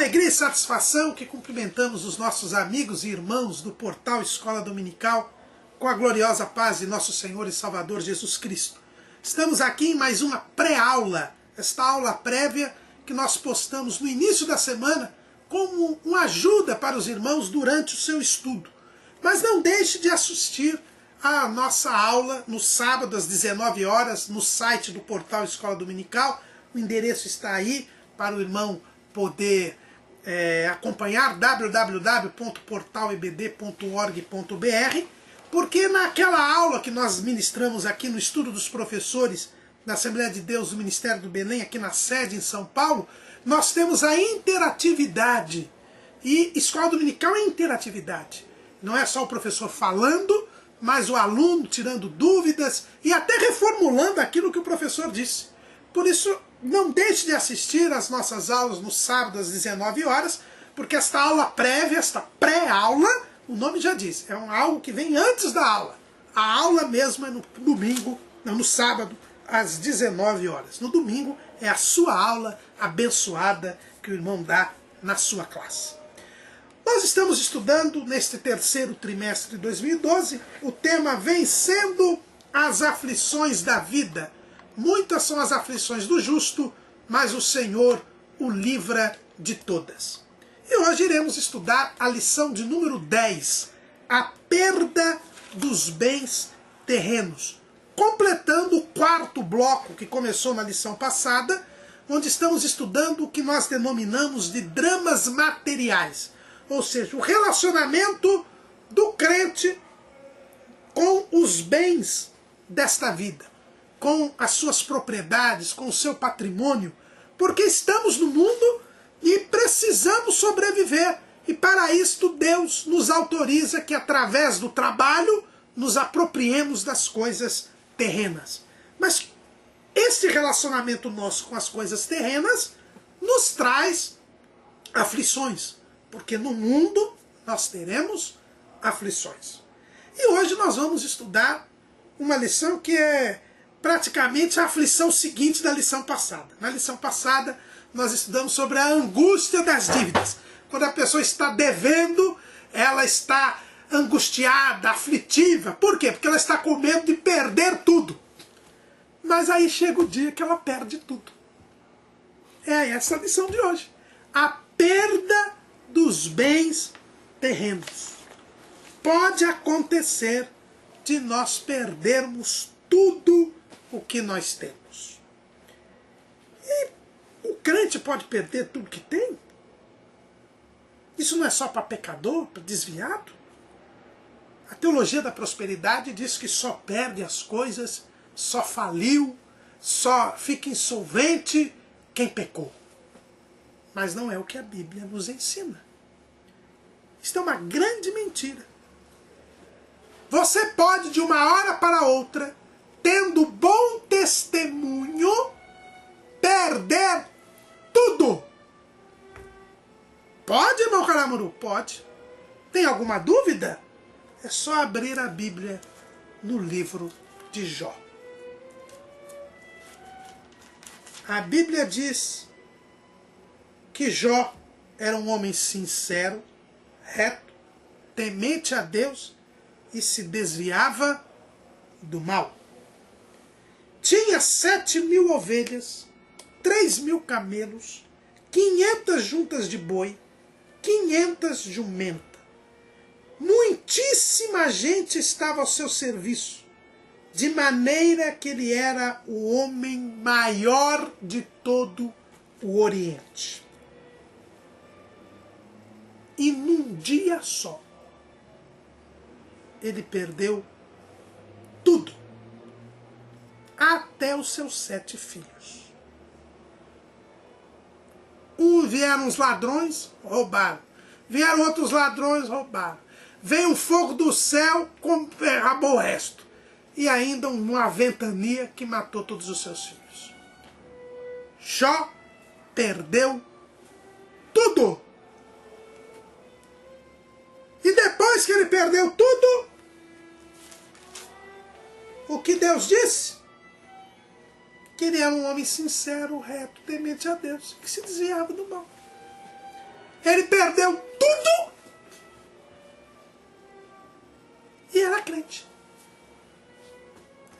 alegria e satisfação que cumprimentamos os nossos amigos e irmãos do portal Escola Dominical com a gloriosa paz de nosso Senhor e Salvador Jesus Cristo. Estamos aqui em mais uma pré-aula, esta aula prévia que nós postamos no início da semana como uma ajuda para os irmãos durante o seu estudo. Mas não deixe de assistir a nossa aula no sábado às 19 horas no site do portal Escola Dominical. O endereço está aí para o irmão poder acompanhar, www.portalebd.org.br, porque naquela aula que nós ministramos aqui no Estudo dos Professores da Assembleia de Deus do Ministério do Belém, aqui na sede em São Paulo, nós temos a interatividade. E Escola Dominical é interatividade. Não é só o professor falando, mas o aluno tirando dúvidas e até reformulando aquilo que o professor disse. Por isso, não deixe de assistir às nossas aulas no sábado às 19 horas, porque esta aula prévia, esta pré-aula, o nome já diz, é algo que vem antes da aula. A aula mesmo é no domingo, não, no sábado, às 19 horas. No domingo é a sua aula abençoada que o irmão dá na sua classe. Nós estamos estudando neste terceiro trimestre de 2012 o tema Vencendo as Aflições da Vida. Muitas são as aflições do justo, mas o Senhor o livra de todas. E hoje iremos estudar a lição de número 10, a perda dos bens terrenos, completando o quarto bloco que começou na lição passada, onde estamos estudando o que nós denominamos de dramas materiais, ou seja, o relacionamento do crente com os bens desta vida, com as suas propriedades, com o seu patrimônio, porque estamos no mundo e precisamos sobreviver. E para isto Deus nos autoriza que através do trabalho nos apropriemos das coisas terrenas. Mas esse relacionamento nosso com as coisas terrenas nos traz aflições, porque no mundo nós teremos aflições. E hoje nós vamos estudar uma lição que é praticamente a aflição seguinte da lição passada. Na lição passada, nós estudamos sobre a angústia das dívidas. Quando a pessoa está devendo, ela está angustiada, aflitiva. Por quê? Porque ela está com medo de perder tudo. Mas aí chega o dia que ela perde tudo. É essa a lição de hoje. A perda dos bens terrenos. Pode acontecer de nós perdermos tudo o que nós temos. E o crente pode perder tudo que tem? Isso não é só para pecador, para desviado? A teologia da prosperidade diz que só perde as coisas, só faliu, só fica insolvente quem pecou. Mas não é o que a Bíblia nos ensina. Isso é uma grande mentira. Você pode, de uma hora para outra, tendo bom testemunho, perder tudo. Pode, irmão Caramuru? Pode. Tem alguma dúvida? É só abrir a Bíblia no livro de Jó. A Bíblia diz que Jó era um homem sincero, reto, temente a Deus e se desviava do mal. Tinha 7.000 ovelhas, 3.000 camelos, 500 juntas de boi, 500 jumentas. Muitíssima gente estava ao seu serviço, de maneira que ele era o homem maior de todo o Oriente. E num dia só, ele perdeu tudo, até os seus 7 filhos. Vieram os ladrões, roubaram. Vieram outros ladrões, roubaram. Veio um fogo do céu, acabou o resto. E ainda uma ventania que matou todos os seus filhos. Jó perdeu tudo. E depois que ele perdeu tudo, o que Deus disse? Que ele era um homem sincero, reto, temente a Deus, que se desviava do mal. Ele perdeu tudo e era crente.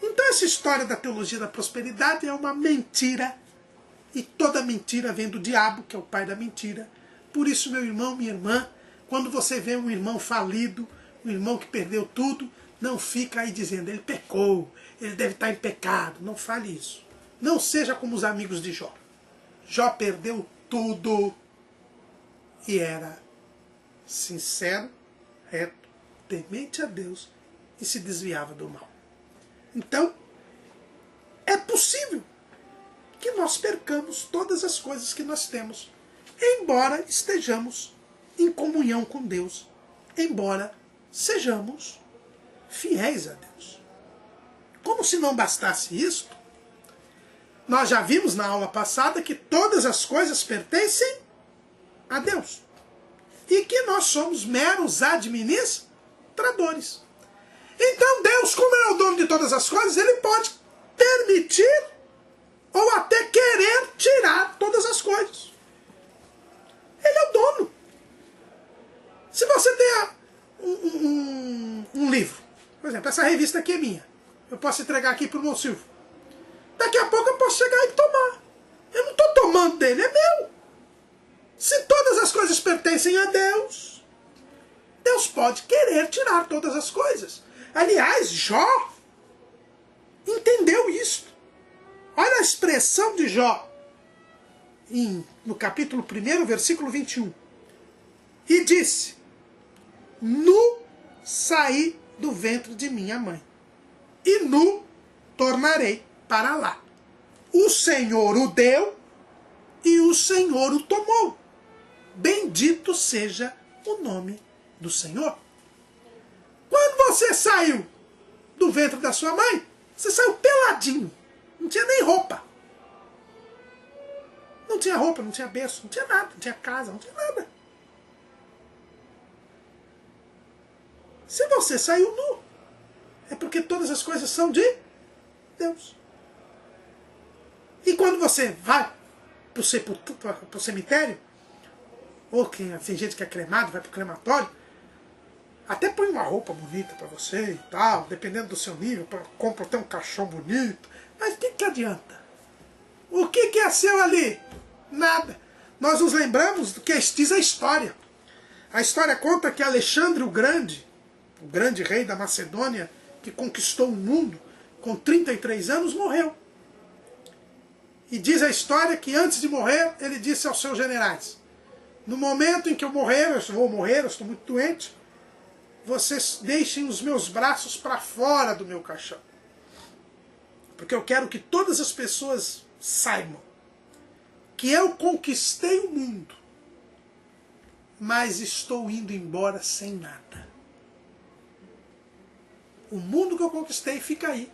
Então essa história da teologia da prosperidade é uma mentira. E toda mentira vem do diabo, que é o pai da mentira. Por isso, meu irmão, minha irmã, quando você vê um irmão falido, um irmão que perdeu tudo, não fica aí dizendo, ele pecou, ele deve estar em pecado. Não fale isso. Não seja como os amigos de Jó. Jó perdeu tudo e era sincero, reto, temente a Deus e se desviava do mal. Então, é possível que nós percamos todas as coisas que nós temos, embora estejamos em comunhão com Deus, embora sejamos fiéis a Deus. Como se não bastasse isso, nós já vimos na aula passada que todas as coisas pertencem a Deus e que nós somos meros administradores. Então Deus, como Ele é o dono de todas as coisas, Ele pode permitir ou até querer tirar todas as coisas. Ele é o dono. Se você tem um livro, por exemplo, essa revista aqui é minha, eu posso entregar aqui para o meu Silvio. Daqui a pouco eu posso chegar e tomar. Eu não estou tomando dele, é meu. Se todas as coisas pertencem a Deus, Deus pode querer tirar todas as coisas. Aliás, Jó entendeu isso. Olha a expressão de Jó no capítulo 1, versículo 21. E disse, nu saí do ventre de minha mãe, e nu tornarei para lá. O Senhor o deu, e o Senhor o tomou. Bendito seja o nome do Senhor. Quando você saiu do ventre da sua mãe, você saiu peladinho. Não tinha nem roupa. Não tinha roupa, não tinha berço, não tinha nada, não tinha casa, não tinha nada. Se você saiu nu, é porque todas as coisas são de Deus. E quando você vai para o cemitério, ou tem gente que é cremado, vai para o crematório, até põe uma roupa bonita para você e tal, dependendo do seu nível, compra até um caixão bonito. Mas o que adianta? O que é seu ali? Nada. Nós nos lembramos do que diz a história. A história conta que Alexandre o grande rei da Macedônia, que conquistou o mundo, com 33 anos, morreu. E diz a história que antes de morrer, ele disse aos seus generais, no momento em que eu morrer, eu estou muito doente, vocês deixem os meus braços para fora do meu caixão. Porque eu quero que todas as pessoas saibam que eu conquistei o mundo, mas estou indo embora sem nada. O mundo que eu conquistei fica aí.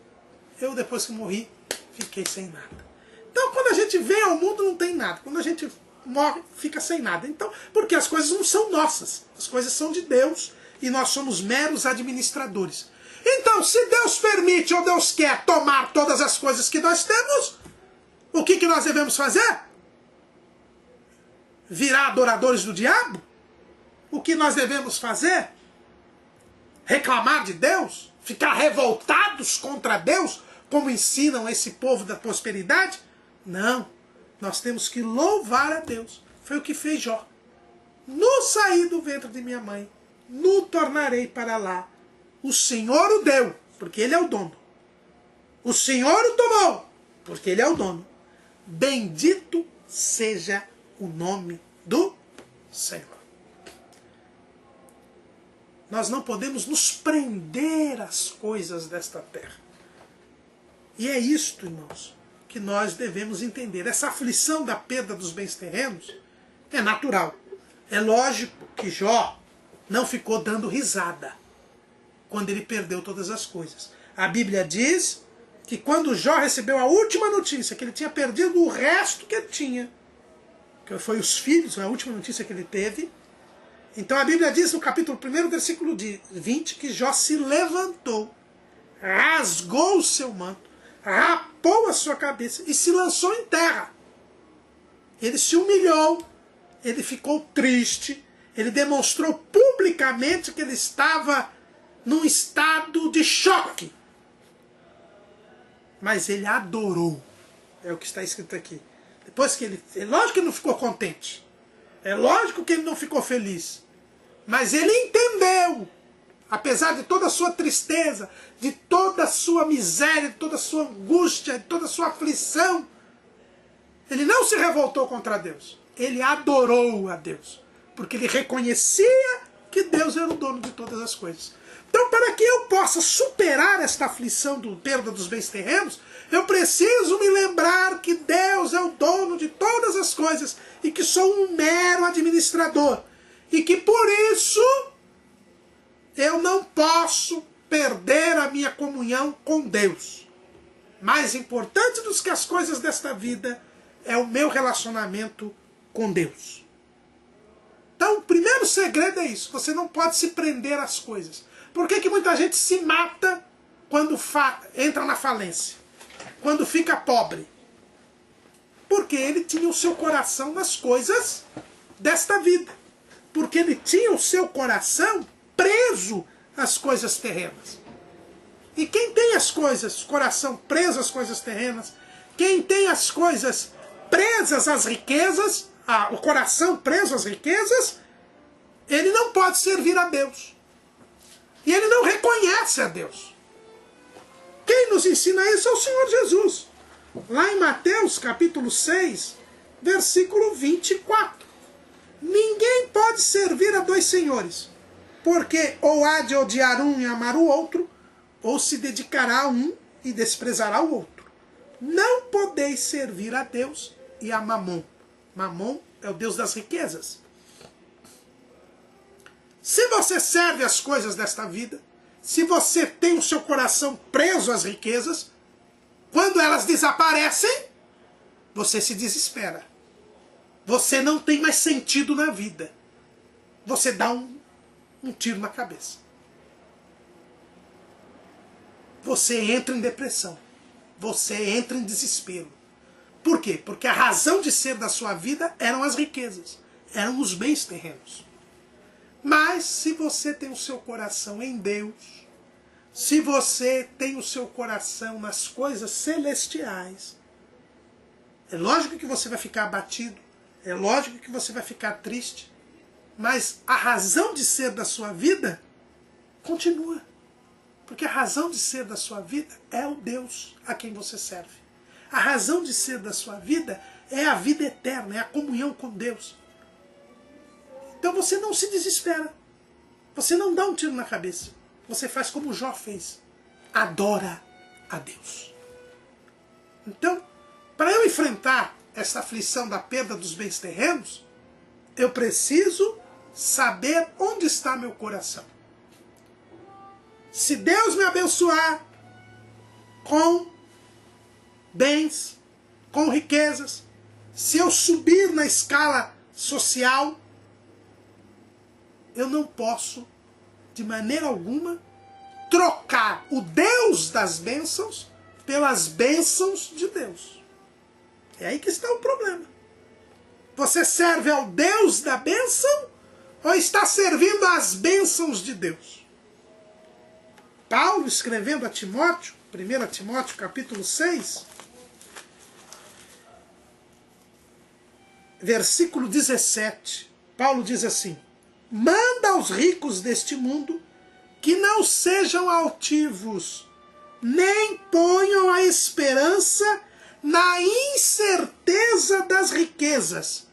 Eu, depois que morri, fiquei sem nada. Então, quando a gente vem ao mundo, não tem nada. Quando a gente morre, fica sem nada. Então, porque as coisas não são nossas. As coisas são de Deus e nós somos meros administradores. Então, se Deus permite ou Deus quer tomar todas as coisas que nós temos, o que nós devemos fazer? Virar adoradores do diabo? O que nós devemos fazer? Reclamar de Deus? Ficar revoltados contra Deus, como ensinam esse povo da prosperidade? Não. Nós temos que louvar a Deus. Foi o que fez Jó. No saí do ventre de minha mãe, no tornarei para lá. O Senhor o deu, porque Ele é o dono. O Senhor o tomou, porque Ele é o dono. Bendito seja o nome do Senhor. Nós não podemos nos prender às coisas desta terra. E é isto, irmãos, que nós devemos entender. Essa aflição da perda dos bens terrenos é natural. É lógico que Jó não ficou dando risada quando ele perdeu todas as coisas. A Bíblia diz que quando Jó recebeu a última notícia, que ele tinha perdido o resto que ele tinha, que foi os filhos, a última notícia que ele teve, então a Bíblia diz no capítulo 1, versículo 20, que Jó se levantou, rasgou o seu manto, rapou a sua cabeça e se lançou em terra. Ele se humilhou, ele ficou triste, ele demonstrou publicamente que ele estava num estado de choque. Mas ele adorou. É o que está escrito aqui. Depois que ele... É lógico que ele não ficou contente. É lógico que ele não ficou feliz. Mas ele entendeu. Apesar de toda a sua tristeza, de toda a sua miséria, de toda a sua angústia, de toda a sua aflição, ele não se revoltou contra Deus. Ele adorou a Deus. Porque ele reconhecia que Deus era o dono de todas as coisas. Então, para que eu possa superar esta aflição do perda dos bens terrenos, eu preciso me lembrar que Deus é o dono de todas as coisas e que sou um mero administrador. E que por isso eu não posso perder a minha comunhão com Deus. Mais importante do que as coisas desta vida é o meu relacionamento com Deus. Então, o primeiro segredo é isso. Você não pode se prender às coisas. Por que muita gente se mata quando entra na falência? Quando fica pobre? Porque ele tinha o seu coração nas coisas desta vida. Porque ele tinha o seu coração preso às coisas terrenas. E quem tem as coisas, coração preso às coisas terrenas, quem tem as coisas presas às riquezas, o coração preso às riquezas, ele não pode servir a Deus. E ele não reconhece a Deus. Quem nos ensina isso é o Senhor Jesus. Lá em Mateus capítulo 6, versículo 24. Ninguém pode servir a dois senhores, porque ou há de odiar um e amar o outro, ou se dedicará a um e desprezará o outro. Não podeis servir a Deus e a Mamon. Mamon é o Deus das riquezas. Se você serve as coisas desta vida, se você tem o seu coração preso às riquezas, quando elas desaparecem, você se desespera. Você não tem mais sentido na vida. Você dá um tiro na cabeça. Você entra em depressão. Você entra em desespero. Por quê? Porque a razão de ser da sua vida eram as riquezas. Eram os bens terrenos. Mas se você tem o seu coração em Deus, se você tem o seu coração nas coisas celestiais, é lógico que você vai ficar abatido, é lógico que você vai ficar triste, mas a razão de ser da sua vida continua. Porque a razão de ser da sua vida é o Deus a quem você serve. A razão de ser da sua vida é a vida eterna, é a comunhão com Deus. Então você não se desespera. Você não dá um tiro na cabeça. Você faz como Jó fez. Adora a Deus. Então, para eu enfrentar essa aflição da perda dos bens terrenos, eu preciso saber onde está meu coração. Se Deus me abençoar com bens, com riquezas, se eu subir na escala social, eu não posso, de maneira alguma, trocar o Deus das bênçãos pelas bênçãos de Deus. É aí que está o problema. Você serve ao Deus da bênção ou está servindo às bênçãos de Deus? Paulo, escrevendo a Timóteo, 1 Timóteo capítulo 6, versículo 17, Paulo diz assim: manda aos ricos deste mundo que não sejam altivos, nem ponham a esperança na incerteza das riquezas,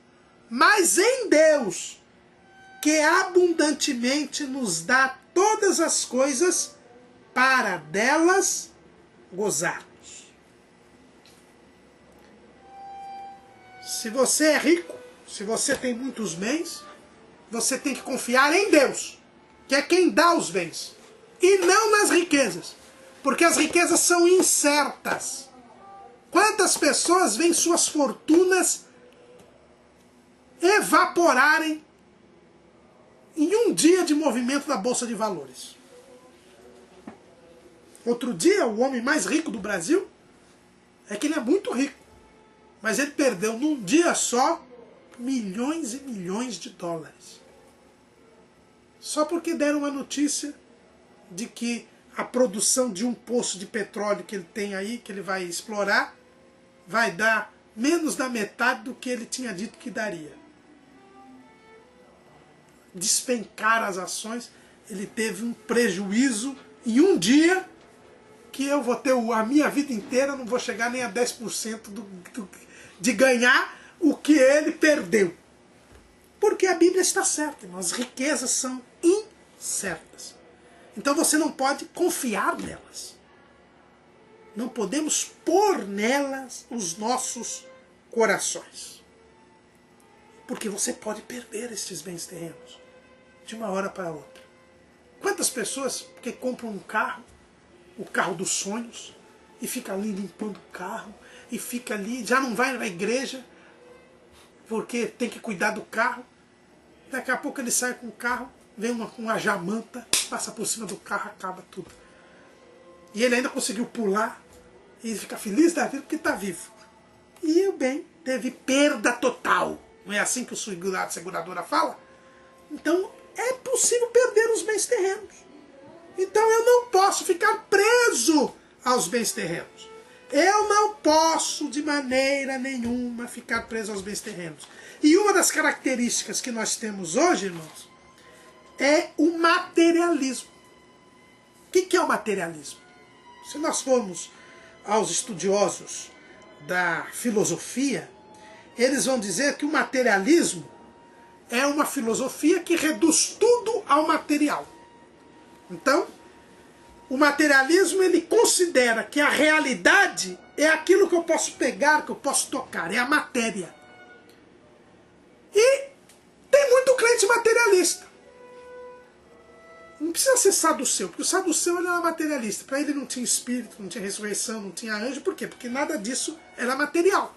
mas em Deus, que abundantemente nos dá todas as coisas para delas gozarmos. Se você é rico, se você tem muitos bens, você tem que confiar em Deus, que é quem dá os bens, e não nas riquezas, porque as riquezas são incertas. Quantas pessoas veem suas fortunas evaporarem em um dia de movimento da Bolsa de Valores? Outro dia, o homem mais rico do Brasil, é que ele é muito rico, mas ele perdeu num dia só milhões e milhões de dólares. Só porque deram uma notícia de que a produção de um poço de petróleo que ele tem aí, que ele vai explorar, vai dar menos da metade do que ele tinha dito que daria. Despencar as ações, ele teve um prejuízo em um dia que eu vou ter a minha vida inteira, não vou chegar nem a 10% de ganhar o que ele perdeu. Porque a Bíblia está certa, irmão. As riquezas são incertas. Então você não pode confiar nelas. Não podemos pôr nelas os nossos corações. Porque você pode perder estes bens terrenos de uma hora para outra. Quantas pessoas que compram um carro, o carro dos sonhos, e fica ali limpando o carro, e fica ali, já não vai na igreja, porque tem que cuidar do carro. Daqui a pouco ele sai com o carro, vem uma jamanta, passa por cima do carro, acaba tudo. E ele ainda conseguiu pular, e fica feliz da vida porque está vivo. E o bem teve perda total. Não é assim que a seguradora fala? Então é possível perder os bens terrenos. Então eu não posso ficar preso aos bens terrenos. Eu não posso de maneira nenhuma ficar preso aos bens terrenos. E uma das características que nós temos hoje, irmãos, é o materialismo. O que é o materialismo? Se nós formos aos estudiosos da filosofia, eles vão dizer que o materialismo é uma filosofia que reduz tudo ao material. Então, o materialismo ele considera que a realidade é aquilo que eu posso pegar, que eu posso tocar, é a matéria. E tem muito crente materialista. Não precisa ser saduceu, porque o saduceu ele era materialista. Para ele não tinha espírito, não tinha ressurreição, não tinha anjo. Por quê? Porque nada disso era material.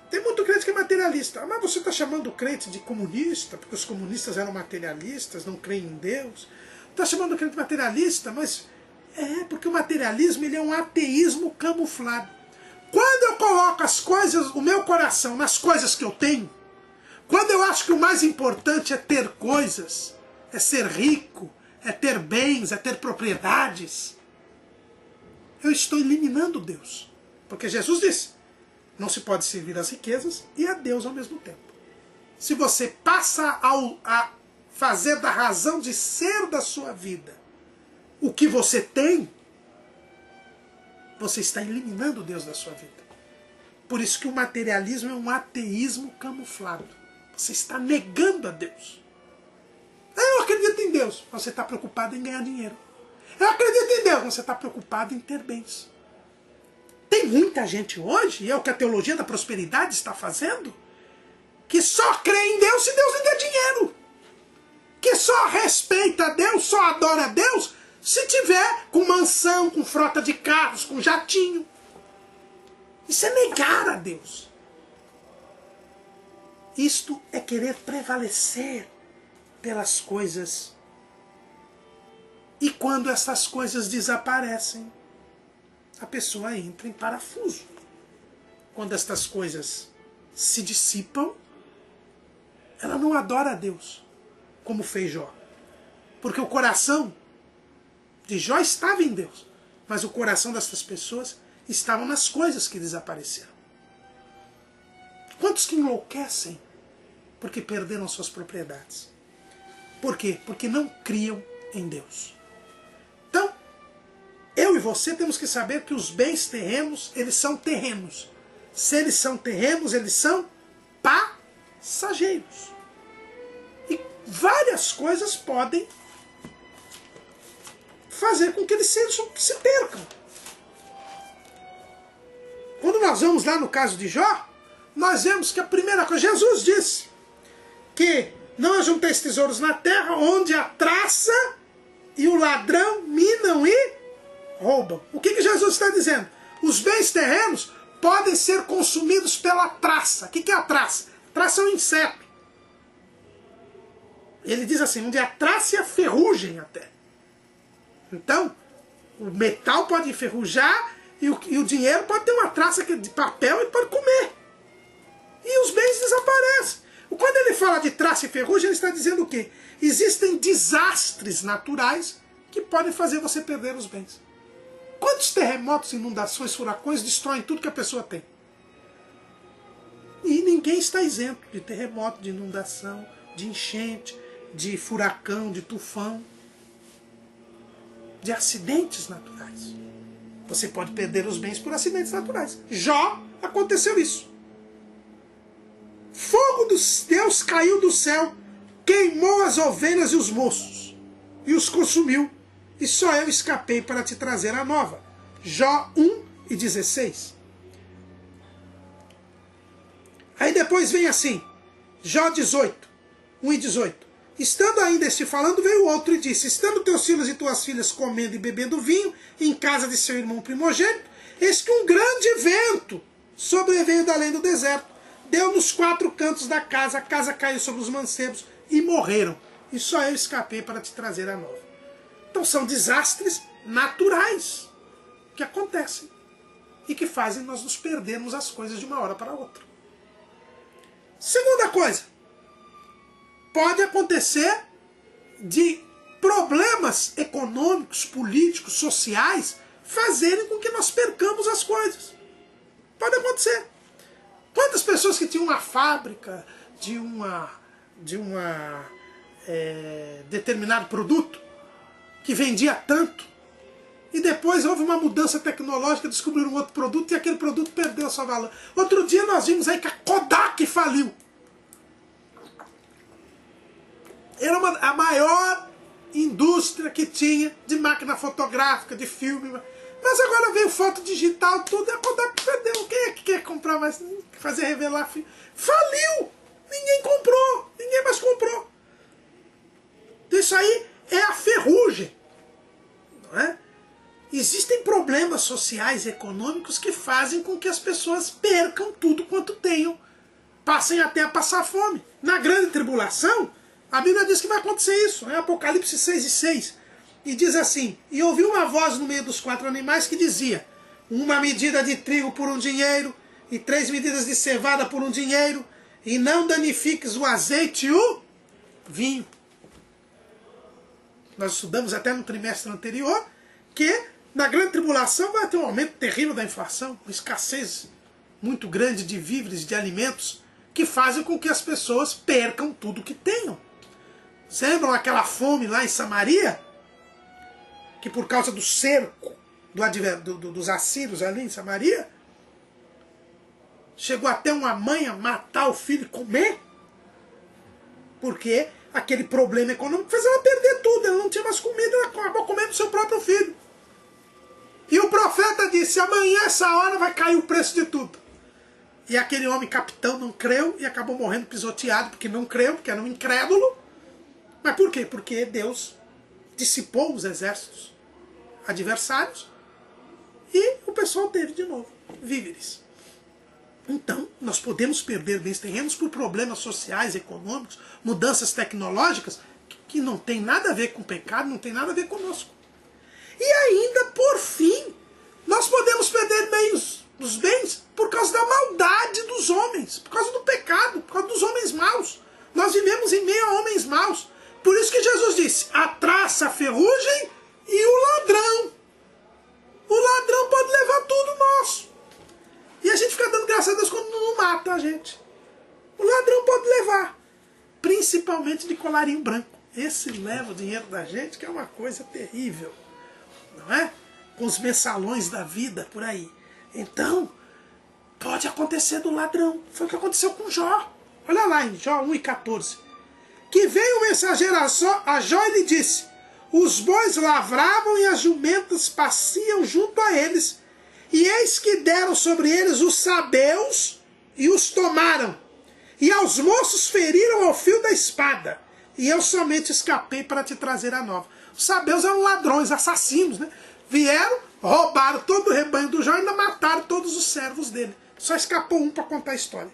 Tem muito crente que é materialista. Mas você está chamando o crente de comunista, porque os comunistas eram materialistas, não creem em Deus. Está chamando o crente de materialista, mas porque o materialismo ele é um ateísmo camuflado. Quando eu coloco as coisas, o meu coração nas coisas que eu tenho, quando eu acho que o mais importante é ter coisas, é ser rico, é ter bens, é ter propriedades, eu estou eliminando Deus. Porque Jesus disse, não se pode servir às riquezas e a Deus ao mesmo tempo. Se você passa a fazer da razão de ser da sua vida o que você tem, você está eliminando Deus da sua vida. Por isso que o materialismo é um ateísmo camuflado. Você está negando a Deus. Eu acredito em Deus, mas você está preocupado em ganhar dinheiro. Eu acredito em Deus, mas você está preocupado em ter bens. Tem muita gente hoje, e é o que a teologia da prosperidade está fazendo, que só crê em Deus se Deus lhe der dinheiro. Que só respeita a Deus, só adora a Deus, se tiver com mansão, com frota de carros, com jatinho. Isso é negar a Deus. Isto é querer prevalecer pelas coisas. E quando essas coisas desaparecem, a pessoa entra em parafuso. Quando estas coisas se dissipam, ela não adora a Deus, como fez Jó. Porque o coração de Jó estava em Deus, mas o coração dessas pessoas estavam nas coisas que desapareceram. Quantos que enlouquecem porque perderam suas propriedades? Por quê? Porque não criam em Deus. Então, eu e você temos que saber que os bens terrenos, eles são terrenos. Se eles são terrenos, eles são passageiros. E várias coisas podem fazer com que eles se percam. Quando nós vamos lá no caso de Jó, nós vemos que a primeira coisa, Jesus disse que não ajunteis tesouros na terra, onde a traça e o ladrão minam e roubam. O que Jesus está dizendo? Os bens terrenos podem ser consumidos pela traça. O que é a traça? A traça é um inseto. Ele diz assim, onde a traça e a ferrugem até. Então, o metal pode enferrujar E o dinheiro pode ter uma traça de papel e pode comer. E os bens desaparecem. Quando ele fala de traça e ferrugem, ele está dizendo o quê? Existem desastres naturais que podem fazer você perder os bens. Quantos terremotos, inundações, furacões destroem tudo que a pessoa tem? E ninguém está isento de terremoto, de inundação, de enchente, de furacão, de tufão, de acidentes naturais. Você pode perder os bens por acidentes naturais. Jó aconteceu isso. Fogo dos Deus caiu do céu, queimou as ovelhas e os moços, e os consumiu, e só eu escapei para te trazer a nova. Jó 1:16. Aí depois vem assim, Jó 18, 1:18. Estando ainda este falando, veio outro e disse: estando teus filhos e tuas filhas comendo e bebendo vinho em casa de seu irmão primogênito, eis que um grande vento sobreveio da além do deserto, deu nos 4 cantos da casa, a casa caiu sobre os mancebos e morreram. E só eu escapei para te trazer a nova. Então são desastres naturais que acontecem e que fazem nós nos perdermos as coisas de uma hora para outra. Segunda coisa, pode acontecer de problemas econômicos, políticos, sociais fazerem com que nós percamos as coisas. Pode acontecer. Quantas pessoas que tinham uma fábrica de determinado produto que vendia tanto e depois houve uma mudança tecnológica, descobriram um outro produto e aquele produto perdeu seu valor. Outro dia nós vimos aí que a Kodak faliu. Era a maior indústria que tinha de máquina fotográfica, de filme. Mas agora veio foto digital, tudo, e a Kodak perdeu. Quem é que quer comprar mais, fazer revelar filme? Faliu! Ninguém comprou, ninguém mais comprou. Isso aí é a ferrugem. Não é? Existem problemas sociais e econômicos que fazem com que as pessoas percam tudo quanto tenham. Passem até a passar fome. Na grande tribulação, a Bíblia diz que vai acontecer isso. É Apocalipse 6:6. E diz assim: e ouvi uma voz no meio dos 4 animais que dizia: uma medida de trigo por um dinheiro, e 3 medidas de cevada por um dinheiro, e não danifiques o azeite e o vinho. Nós estudamos até no trimestre anterior que na grande tribulação vai ter um aumento terrível da inflação, uma escassez muito grande de víveres, de alimentos, que fazem com que as pessoas percam tudo que tenham. Vocês lembram aquela fome lá em Samaria? Que por causa do cerco dos assírios ali em Samaria, chegou até uma mãe a matar o filho e comer? Porque aquele problema econômico fez ela perder tudo, ela não tinha mais comida, ela acabou comendo o seu próprio filho. E o profeta disse: amanhã essa hora vai cair o preço de tudo. E aquele homem capitão não creu e acabou morrendo pisoteado, porque não creu, porque era um incrédulo. Mas por quê? Porque Deus dissipou os exércitos adversários e o pessoal teve de novo víveres. Então, nós podemos perder bens terrenos por problemas sociais, econômicos, mudanças tecnológicas, que não tem nada a ver com pecado, não tem nada a ver conosco. E ainda, por fim, nós podemos perder meios dos bens por causa da maldade dos homens, por causa do pecado, por causa dos homens maus. Nós vivemos em meio a homens maus. Por isso que Jesus disse: a traça, a ferrugem e o ladrão. O ladrão pode levar tudo nosso. E a gente fica dando graças a Deus quando não mata a gente. O ladrão pode levar. Principalmente de colarinho branco. Esse leva o dinheiro da gente, que é uma coisa terrível. Não é? Com os mensalões da vida por aí. Então, pode acontecer do ladrão. Foi o que aconteceu com Jó. Olha lá em Jó 1:14. Que veio o mensageiro a Jó e lhe disse: os bois lavravam e as jumentas pasciam junto a eles, e eis que deram sobre eles os sabeus e os tomaram, e aos moços feriram ao fio da espada, e eu somente escapei para te trazer a nova. Os sabeus eram ladrões, assassinos, né? Vieram, roubaram todo o rebanho do Jó e ainda mataram todos os servos dele. Só escapou um para contar a história.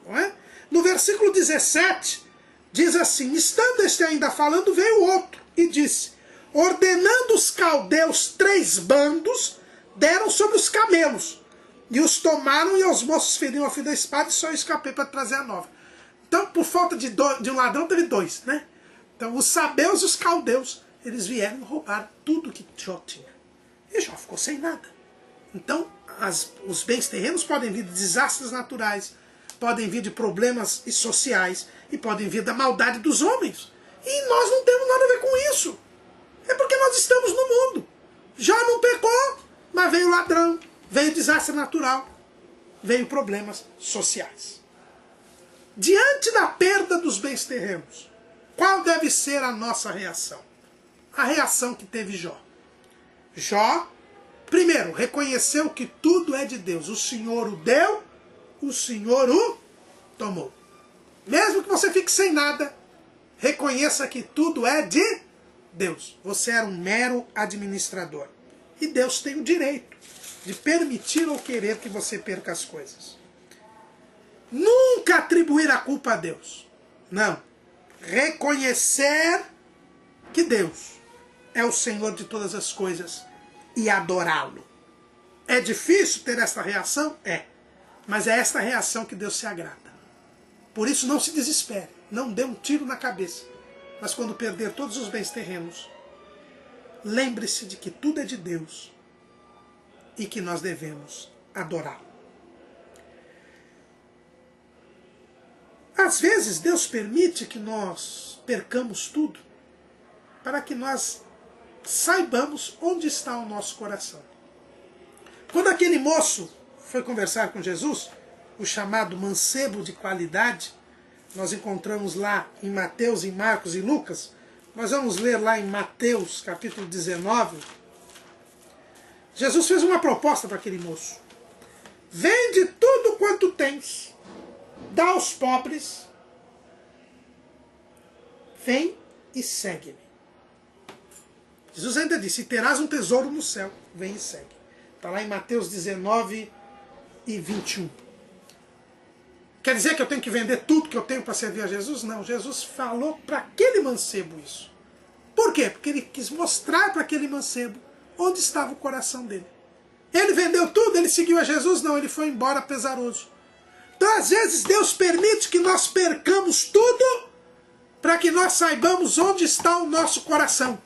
Não é? No versículo 17, diz assim: estando este ainda falando, veio outro e disse: ordenando os caldeus 3 bandos, deram sobre os camelos. E os tomaram e os moços feriam ao fio da espada e só eu escapei para trazer a nova. Então, por falta de um ladrão, teve dois, né? Então, os sabeus e os caldeus, eles vieram e roubaram tudo que Jó tinha. E Jó ficou sem nada. Então, os bens terrenos podem vir de desastres naturais, podem vir de problemas sociais e podem vir da maldade dos homens. E nós não temos nada a ver com isso. É porque nós estamos no mundo. Jó não pecou, mas veio ladrão, veio desastre natural, veio problemas sociais. Diante da perda dos bens terrenos, qual deve ser a nossa reação? A reação que teve Jó. Jó, primeiro, reconheceu que tudo é de Deus. O Senhor o deu, o Senhor o tomou. Mesmo que você fique sem nada, reconheça que tudo é de Deus. Você era um mero administrador. E Deus tem o direito de permitir ou querer que você perca as coisas. Nunca atribuir a culpa a Deus. Não. Reconhecer que Deus é o Senhor de todas as coisas e adorá-lo. É difícil ter esta reação? É. Mas é esta reação que Deus se agrada. Por isso não se desespere. Não dê um tiro na cabeça. Mas quando perder todos os bens terrenos, lembre-se de que tudo é de Deus e que nós devemos adorá-lo. Às vezes Deus permite que nós percamos tudo para que nós saibamos onde está o nosso coração. Quando aquele moço foi conversar com Jesus, o chamado mancebo de qualidade, nós encontramos lá em Mateus, em Marcos e Lucas. Nós vamos ler lá em Mateus, capítulo 19. Jesus fez uma proposta para aquele moço. Vende tudo quanto tens, dá aos pobres, vem e segue-me. Jesus ainda disse, e terás um tesouro no céu, vem e segue. Está lá em Mateus 19 e 21. Quer dizer que eu tenho que vender tudo que eu tenho para servir a Jesus? Não, Jesus falou para aquele mancebo isso. Por quê? Porque ele quis mostrar para aquele mancebo onde estava o coração dele. Ele vendeu tudo, ele seguiu a Jesus? Não, ele foi embora pesaroso. Então, às vezes, Deus permite que nós percamos tudo para que nós saibamos onde está o nosso coração.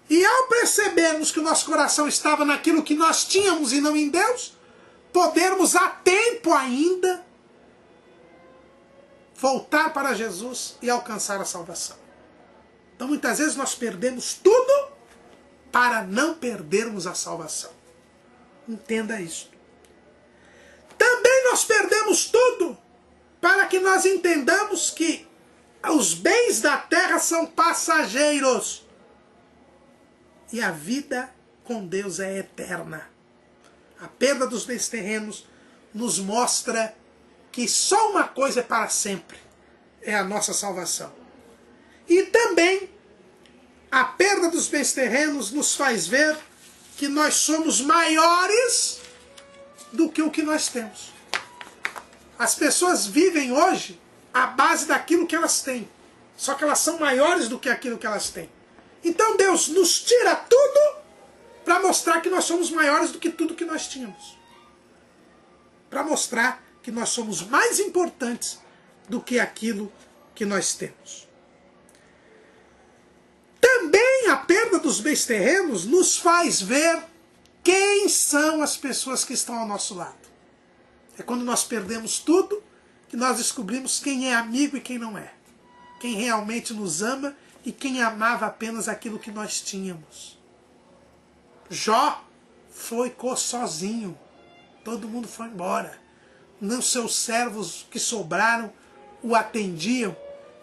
E ao percebermos que o nosso coração estava naquilo que nós tínhamos e não em Deus, podermos a tempo ainda voltar para Jesus e alcançar a salvação. Então muitas vezes nós perdemos tudo para não perdermos a salvação. Entenda isso. Também nós perdemos tudo para que nós entendamos que os bens da terra são passageiros e a vida com Deus é eterna. A perda dos bens terrenos nos mostra que só uma coisa é para sempre, é a nossa salvação. E também a perda dos bens terrenos nos faz ver que nós somos maiores do que o que nós temos. As pessoas vivem hoje à base daquilo que elas têm, só que elas são maiores do que aquilo que elas têm. Então Deus nos tira tudo para mostrar que nós somos maiores do que tudo que nós tínhamos. Para mostrar que nós somos mais importantes do que aquilo que nós temos. Também a perda dos bens terrenos nos faz ver quem são as pessoas que estão ao nosso lado. É quando nós perdemos tudo que nós descobrimos quem é amigo e quem não é. Quem realmente nos ama e quem amava apenas aquilo que nós tínhamos. Jó ficou sozinho. Todo mundo foi embora. Nem seus servos que sobraram o atendiam.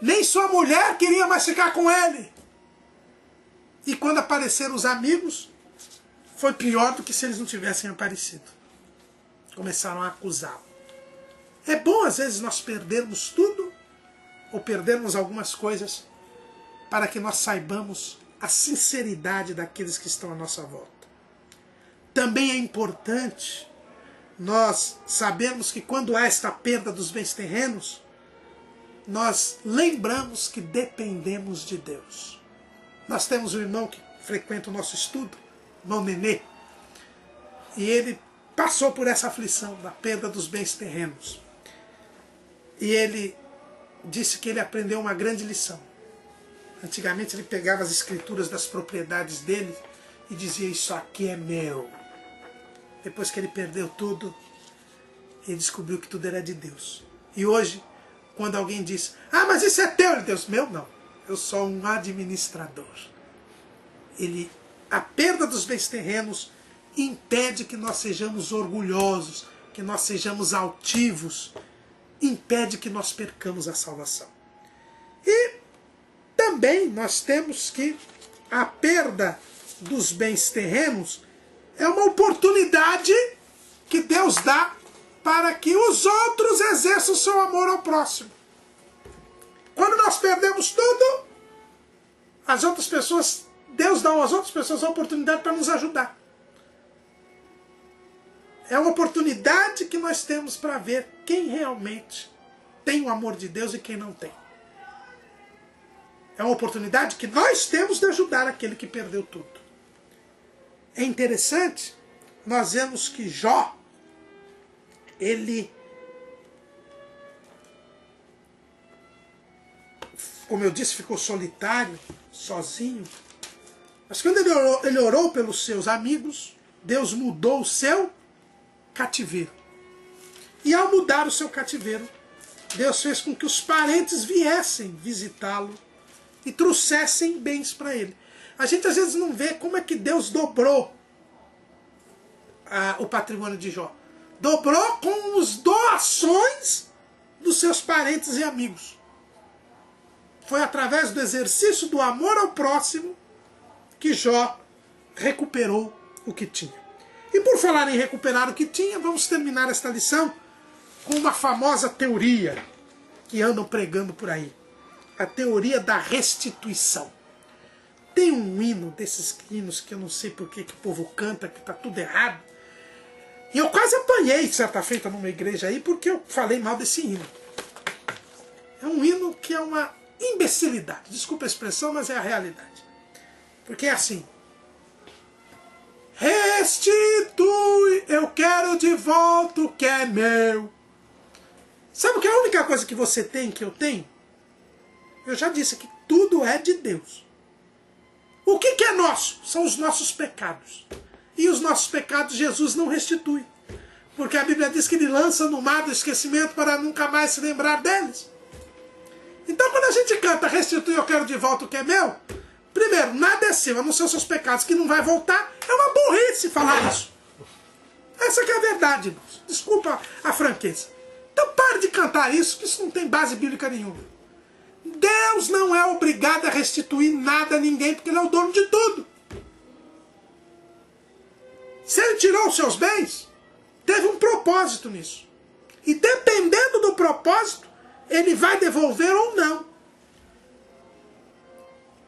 Nem sua mulher queria mais ficar com ele. E quando apareceram os amigos, foi pior do que se eles não tivessem aparecido. Começaram a acusá-lo. É bom às vezes nós perdermos tudo, ou perdermos algumas coisas, para que nós saibamos a sinceridade daqueles que estão à nossa volta. Também é importante nós sabermos que quando há esta perda dos bens terrenos, nós lembramos que dependemos de Deus. Nós temos um irmão que frequenta o nosso estudo, irmão Nenê. E ele passou por essa aflição da perda dos bens terrenos. E ele disse que ele aprendeu uma grande lição. Antigamente ele pegava as escrituras das propriedades dele e dizia: isso aqui é meu. Depois que ele perdeu tudo, ele descobriu que tudo era de Deus. E hoje, quando alguém diz: ah, mas isso é teu, ele diz: meu não, eu sou um administrador. A perda dos bens terrenos impede que nós sejamos orgulhosos, que nós sejamos altivos, impede que nós percamos a salvação. E também nós temos que a perda dos bens terrenos é uma oportunidade que Deus dá para que os outros exerçam o seu amor ao próximo. Quando nós perdemos tudo, as outras pessoas, Deus dá às outras pessoas a oportunidade para nos ajudar. É uma oportunidade que nós temos para ver quem realmente tem o amor de Deus e quem não tem. É uma oportunidade que nós temos de ajudar aquele que perdeu tudo. É interessante, nós vemos que Jó, ele, como eu disse, ficou solitário, sozinho. Mas quando ele orou pelos seus amigos, Deus mudou o seu cativeiro. E ao mudar o seu cativeiro, Deus fez com que os parentes viessem visitá-lo e trouxessem bens para ele. A gente às vezes não vê como é que Deus dobrou o patrimônio de Jó. Dobrou com as doações dos seus parentes e amigos. Foi através do exercício do amor ao próximo que Jó recuperou o que tinha. E por falar em recuperar o que tinha, vamos terminar esta lição com uma famosa teoria que andam pregando por aí. A teoria da restituição. Tem um hino, desses hinos que eu não sei por que o povo canta, que está tudo errado. E eu quase apanhei certa feita numa igreja aí porque eu falei mal desse hino. É um hino que é uma imbecilidade. Desculpa a expressão, mas é a realidade. Porque é assim: restitui, eu quero de volta o que é meu. Sabe o que é a única coisa que você tem, que eu tenho? Eu já disse que tudo é de Deus. O que é nosso? São os nossos pecados. E os nossos pecados Jesus não restitui. Porque a Bíblia diz que ele lança no mar do esquecimento para nunca mais se lembrar deles. Então quando a gente canta restitui, eu quero de volta o que é meu, primeiro, nada é seu, a não ser os seus pecados, que não vai voltar. É uma burrice falar isso. Essa que é a verdade, irmãos. Desculpa a franqueza. Então pare de cantar isso, que isso não tem base bíblica nenhuma. Deus não é obrigado a restituir nada a ninguém, porque ele é o dono de tudo. Se ele tirou os seus bens, teve um propósito nisso. E dependendo do propósito, ele vai devolver ou não.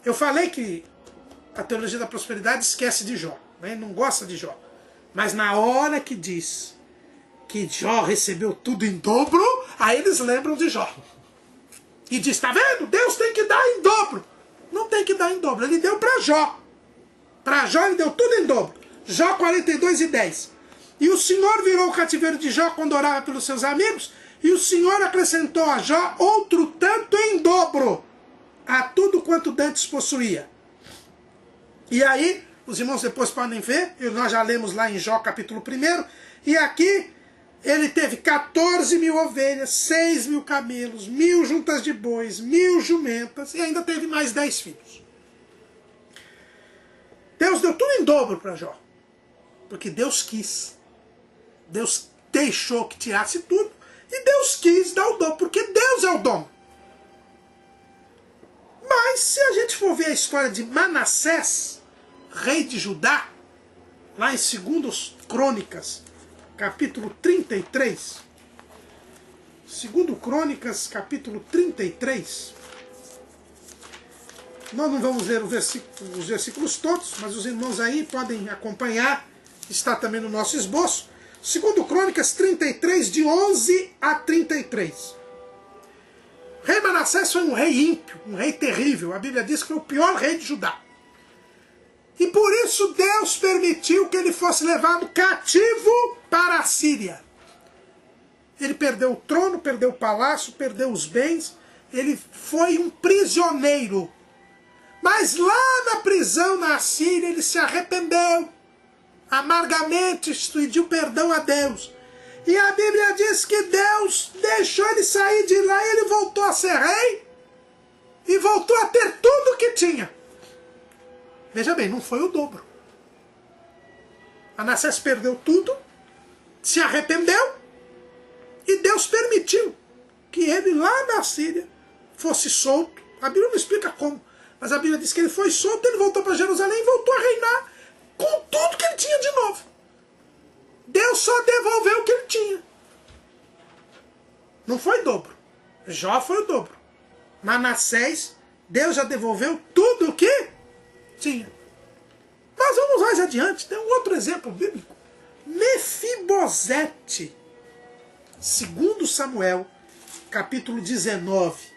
Eu falei que a teologia da prosperidade esquece de Jó, né? Não gosta de Jó. Mas na hora que diz que Jó recebeu tudo em dobro, aí eles lembram de Jó. E diz, tá vendo? Deus tem que dar em dobro. Não tem que dar em dobro, ele deu para Jó. Para Jó ele deu tudo em dobro. Jó 42:10. E o Senhor virou o cativeiro de Jó quando orava pelos seus amigos, e o Senhor acrescentou a Jó outro tanto em dobro a tudo quanto dantes possuía. E aí, os irmãos depois podem ver, nós já lemos lá em Jó capítulo 1, e aqui ele teve 14.000 ovelhas, 6.000 camelos, 1.000 juntas de bois, 1.000 jumentas, e ainda teve mais 10 filhos. Deus deu tudo em dobro para Jó, porque Deus quis. Deus deixou que tirasse tudo, e Deus quis dar o dom, porque Deus é o dom. Mas se a gente for ver a história de Manassés, rei de Judá, lá em 2 Crônicas, capítulo 33, 2 Crônicas, capítulo 33, nós não vamos ler os versículos todos, mas os irmãos aí podem acompanhar, está também no nosso esboço. 2 Crônicas 33, de 11 a 33. Rei Manassés foi um rei ímpio, um rei terrível. A Bíblia diz que foi o pior rei de Judá. E por isso Deus permitiu que ele fosse levado cativo para a Síria. Ele perdeu o trono, perdeu o palácio, perdeu os bens. Ele foi um prisioneiro. Mas lá na prisão na Síria ele se arrependeu amargamente, pediu perdão a Deus. E a Bíblia diz que Deus deixou ele sair de lá e ele voltou a ser rei e voltou a ter tudo o que tinha. Veja bem, não foi o dobro. Manassés perdeu tudo, se arrependeu e Deus permitiu que ele lá na Síria fosse solto. A Bíblia não explica como, mas a Bíblia diz que ele foi solto, ele voltou para Jerusalém e voltou a reinar com tudo que ele tinha de novo. Deus só devolveu o que ele tinha. Não foi dobro. Jó foi o dobro. Manassés, Deus já devolveu tudo o que tinha. Mas vamos mais adiante. Tem um outro exemplo bíblico. Mefibosete. 2 Samuel, capítulo 19.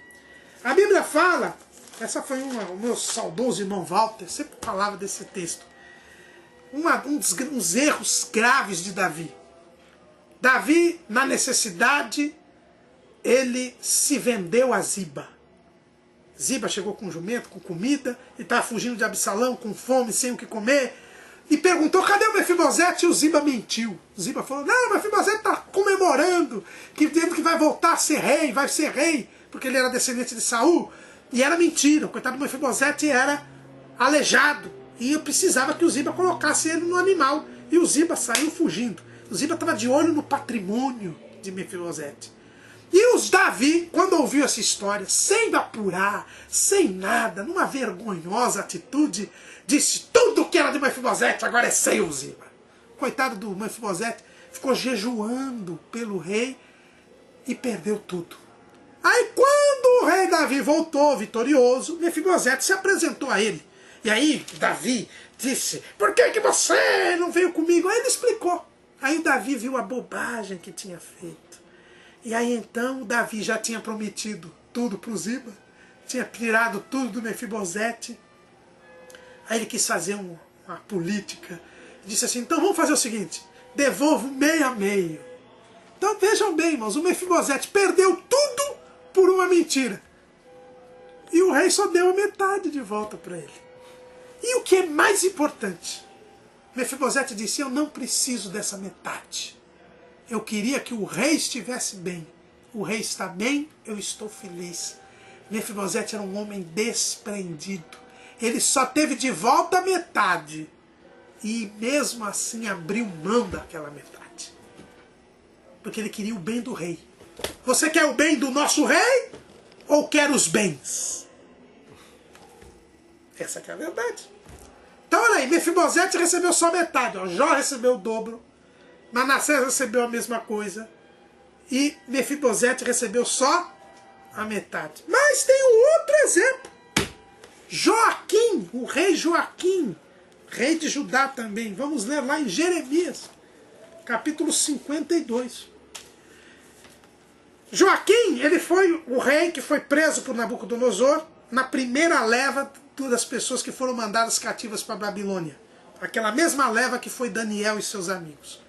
A Bíblia fala, essa foi o meu saudoso irmão Walter, sempre falava desse texto. Uns erros graves de Davi. Davi, na necessidade, ele se vendeu a Ziba. Ziba chegou com jumento, com comida, e estava fugindo de Absalão, com fome, sem o que comer, e perguntou, cadê o Mefibosete? E o Ziba mentiu. O Ziba falou, não, o Mefibosete está comemorando, que vai voltar a ser rei, vai ser rei, porque ele era descendente de Saul. E era mentira, o coitado do Mefibosete era aleijado. E eu precisava que o Ziba colocasse ele no animal. E o Ziba saiu fugindo. O Ziba estava de olho no patrimônio de Mefibosete. E os Davi, quando ouviu essa história, sem apurar, sem nada, numa vergonhosa atitude, disse, tudo que era de Mefibosete agora é seu, Ziba. Coitado do Mefibosete, ficou jejuando pelo rei e perdeu tudo. Aí quando o rei Davi voltou vitorioso, Mefibosete se apresentou a ele. E aí Davi disse, por que você não veio comigo? Aí ele explicou. Aí o Davi viu a bobagem que tinha feito. E aí então o Davi já tinha prometido tudo para o Ziba, tinha tirado tudo do Mefibosete. Aí ele quis fazer uma política. Disse assim, então vamos fazer o seguinte, devolvo meio a meio. Então vejam bem, irmãos, o Mefibosete perdeu tudo por uma mentira. E o rei só deu a metade de volta para ele. E o que é mais importante, Mefibosete disse, eu não preciso dessa metade. Eu queria que o rei estivesse bem. O rei está bem, eu estou feliz. Mefibosete era um homem desprendido. Ele só teve de volta a metade. E mesmo assim abriu mão daquela metade. Porque ele queria o bem do rei. Você quer o bem do nosso rei? Ou quer os bens? Essa que é a verdade. Então olha aí, Mefibosete recebeu só metade. Ó. Jó recebeu o dobro. Manassés recebeu a mesma coisa. E Mefibosete recebeu só a metade. Mas tem um outro exemplo. Joaquim, o rei Joaquim, rei de Judá também. Vamos ler lá em Jeremias, capítulo 52. Joaquim, ele foi o rei que foi preso por Nabucodonosor na primeira leva das pessoas que foram mandadas cativas para a Babilônia. Aquela mesma leva que foi Daniel e seus amigos.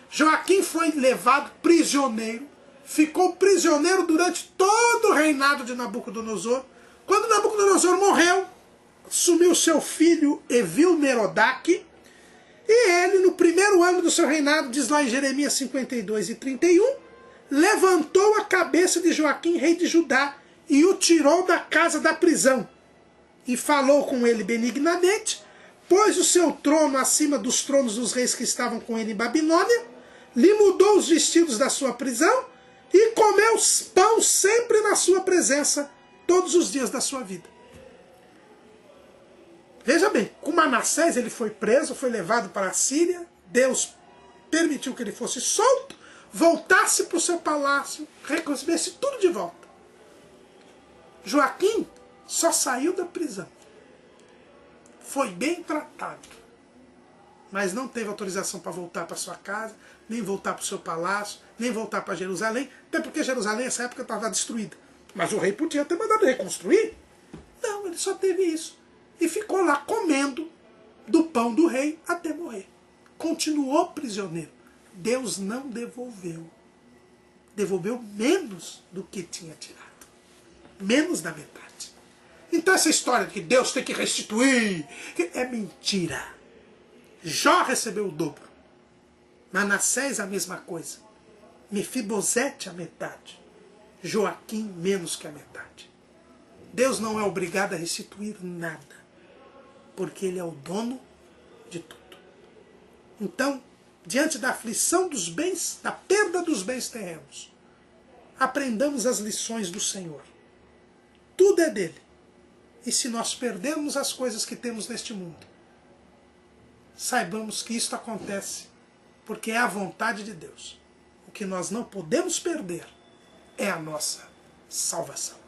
Joaquim foi levado prisioneiro, ficou prisioneiro durante todo o reinado de Nabucodonosor. Quando Nabucodonosor morreu, sumiu seu filho Evil-Merodach, e ele, no primeiro ano do seu reinado, diz lá em Jeremias 52 e 31, levantou a cabeça de Joaquim, rei de Judá, e o tirou da casa da prisão. E falou com ele benignamente, pôs o seu trono acima dos tronos dos reis que estavam com ele em Babilônia, lhe mudou os vestidos da sua prisão, e comeu pão sempre na sua presença, todos os dias da sua vida. Veja bem, com Manassés ele foi preso, foi levado para a Síria, Deus permitiu que ele fosse solto, voltasse para o seu palácio, recebesse tudo de volta. Joaquim só saiu da prisão. Foi bem tratado. Mas não teve autorização para voltar para sua casa, nem voltar para o seu palácio, nem voltar para Jerusalém, até porque Jerusalém nessa época estava destruída. Mas o rei podia ter mandado reconstruir. Não, ele só teve isso. E ficou lá comendo do pão do rei até morrer. Continuou prisioneiro. Deus não devolveu. Devolveu menos do que tinha tirado. Menos da metade. Então essa história de que Deus tem que restituir é mentira. Jó recebeu o dobro. Manassés a mesma coisa. Mefibosete a metade. Joaquim menos que a metade. Deus não é obrigado a restituir nada. Porque Ele é o dono de tudo. Então, diante da aflição dos bens, da perda dos bens terrenos, aprendamos as lições do Senhor. Tudo é dele. E se nós perdermos as coisas que temos neste mundo, saibamos que isto acontece porque é a vontade de Deus. O que nós não podemos perder é a nossa salvação.